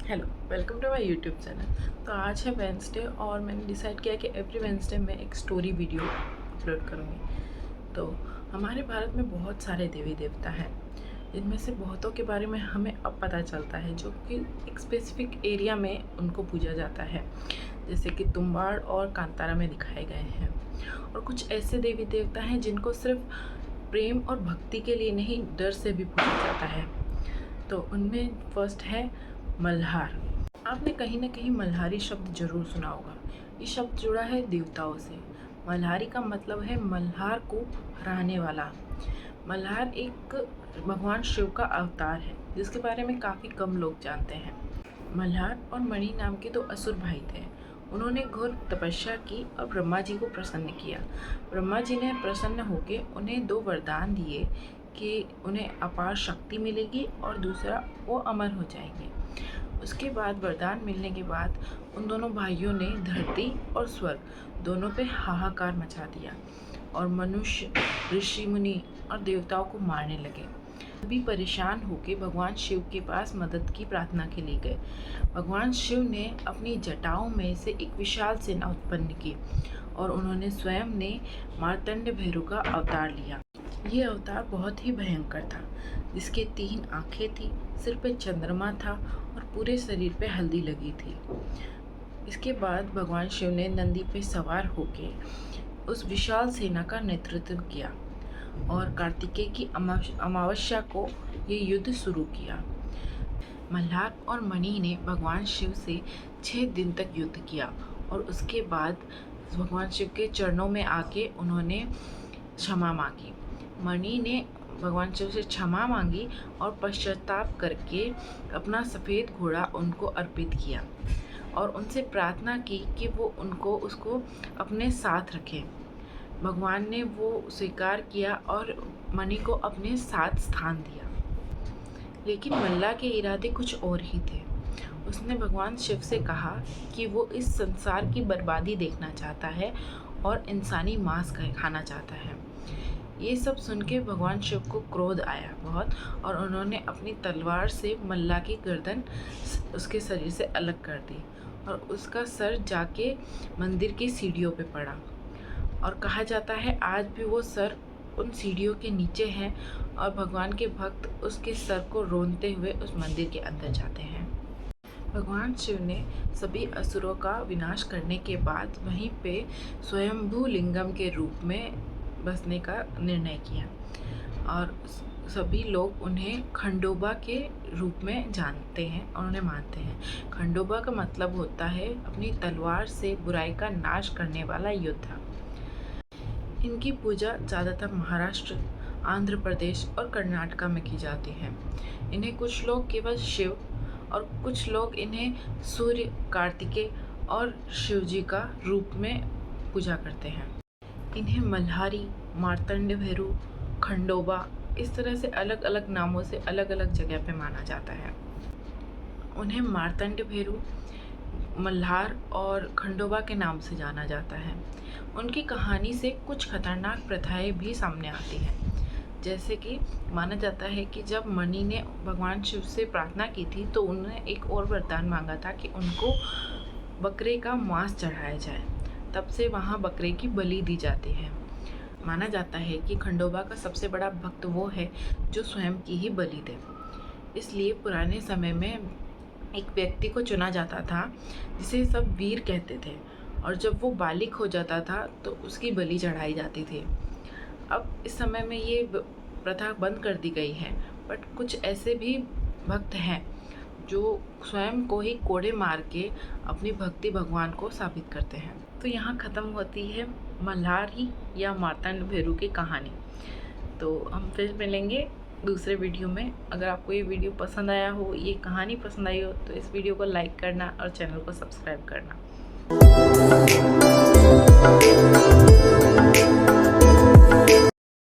Hello, welcome to my YouTube channel. तो आज है वेंसडे और मैंने डिसाइड किया कि एवरी वेंसडे मैं एक स्टोरी वीडियो अपलोड करूँगी। तो हमारे भारत में बहुत सारे देवी देवता हैं, जिनमें से बहुतों के बारे में हमें अब पता चलता है, जो कि एक स्पेसिफिक एरिया में उनको पूजा जाता है, जैसे कि तुम्बाड़ और कांतारा में दिखाए गए हैं। और कुछ ऐसे देवी देवता हैं जिनको सिर्फ प्रेम और भक्ति के लिए नहीं, डर से भी पूजा जाता है। तो उनमें फर्स्ट है मल्हार। आपने कहीं ना कहीं मल्हारी शब्द जरूर सुना होगा। ये शब्द जुड़ा है देवताओं से। मल्हारी का मतलब है मल्हार को हराने वाला। मल्हार एक भगवान शिव का अवतार है, जिसके बारे में काफ़ी कम लोग जानते हैं। मल्हार और मणि नाम के दो असुर भाई थे। उन्होंने घोर तपस्या की और ब्रह्मा जी को प्रसन्न किया। ब्रह्मा जी ने प्रसन्न होकर उन्हें दो वरदान दिए कि उन्हें अपार शक्ति मिलेगी और दूसरा वो अमर हो जाएंगे। उसके बाद वरदान मिलने के बाद उन दोनों भाइयों ने धरती और स्वर्ग दोनों पे हाहाकार मचा दिया और मनुष्य, ऋषि मुनि और देवताओं को मारने लगे। सभी परेशान होकर भगवान शिव के पास मदद की प्रार्थना के लिए गए। भगवान शिव ने अपनी जटाओं में से एक विशाल सेना उत्पन्न की और उन्होंने स्वयं ने मार्तंड भैरव का अवतार लिया। ये अवतार बहुत ही भयंकर था, जिसके 3 आंखें थी, सिर पे चंद्रमा था और पूरे शरीर पे हल्दी लगी थी। इसके बाद भगवान शिव ने नंदी पे सवार होकर उस विशाल सेना का नेतृत्व किया और कार्तिकेय की अमावस्या को ये युद्ध शुरू किया। मल्हार और मणि ने भगवान शिव से 6 दिन तक युद्ध किया और उसके बाद भगवान शिव के चरणों में आके उन्होंने क्षमा मांगी। मणि ने भगवान शिव से क्षमा मांगी और पश्चाताप करके अपना सफ़ेद घोड़ा उनको अर्पित किया और उनसे प्रार्थना की कि वो उसको अपने साथ रखें। भगवान ने वो स्वीकार किया और मणि को अपने साथ स्थान दिया। लेकिन मल्ला के इरादे कुछ और ही थे। उसने भगवान शिव से कहा कि वो इस संसार की बर्बादी देखना चाहता है और इंसानी मांस खाना चाहता है। ये सब सुन के भगवान शिव को क्रोध आया बहुत, और उन्होंने अपनी तलवार से मल्ला की गर्दन उसके शरीर से अलग कर दी और उसका सर जाके मंदिर की सीढ़ियों पे पड़ा। और कहा जाता है आज भी वो सर उन सीढ़ियों के नीचे हैं और भगवान के भक्त उसके सर को रोनते हुए उस मंदिर के अंदर जाते हैं। भगवान शिव ने सभी असुरों का विनाश करने के बाद वहीं पे स्वयंभू लिंगम के रूप में बसने का निर्णय किया और सभी लोग उन्हें खंडोबा के रूप में जानते हैं और उन्हें मानते हैं। खंडोबा का मतलब होता है अपनी तलवार से बुराई का नाश करने वाला योद्धा। इनकी पूजा ज़्यादातर महाराष्ट्र, आंध्र प्रदेश और कर्नाटका में की जाती है। इन्हें कुछ लोग केवल शिव और कुछ लोग इन्हें सूर्य, कार्तिकेय और शिव जी का रूप में पूजा करते हैं। इन्हें मल्हारी, मार्तंड भैरव, खंडोबा इस तरह से अलग अलग नामों से अलग अलग जगह पे माना जाता है। उन्हें मार्तंड भैरव, मल्हार और खंडोबा के नाम से जाना जाता है। उनकी कहानी से कुछ खतरनाक प्रथाएं भी सामने आती हैं, जैसे कि माना जाता है कि जब मणि ने भगवान शिव से प्रार्थना की थी तो उन्होंने एक और वरदान मांगा था कि उनको बकरे का मांस चढ़ाया जाए। तब से वहाँ बकरे की बलि दी जाती है। माना जाता है कि खंडोबा का सबसे बड़ा भक्त वो है जो स्वयं की ही बलि दे। इसलिए पुराने समय में एक व्यक्ति को चुना जाता था जिसे सब वीर कहते थे, और जब वो बालिक हो जाता था तो उसकी बलि चढ़ाई जाती थी। अब इस समय में ये प्रथा बंद कर दी गई है, बट कुछ ऐसे भी भक्त हैं जो स्वयं को ही कोड़े मार के अपनी भक्ति भगवान को साबित करते हैं। तो यहाँ ख़त्म होती है मल्हारी या मार्तंड भैरव की कहानी। तो हम फिर मिलेंगे दूसरे वीडियो में। अगर आपको ये वीडियो पसंद आया हो, ये कहानी पसंद आई हो, तो इस वीडियो को लाइक करना और चैनल को सब्सक्राइब करना।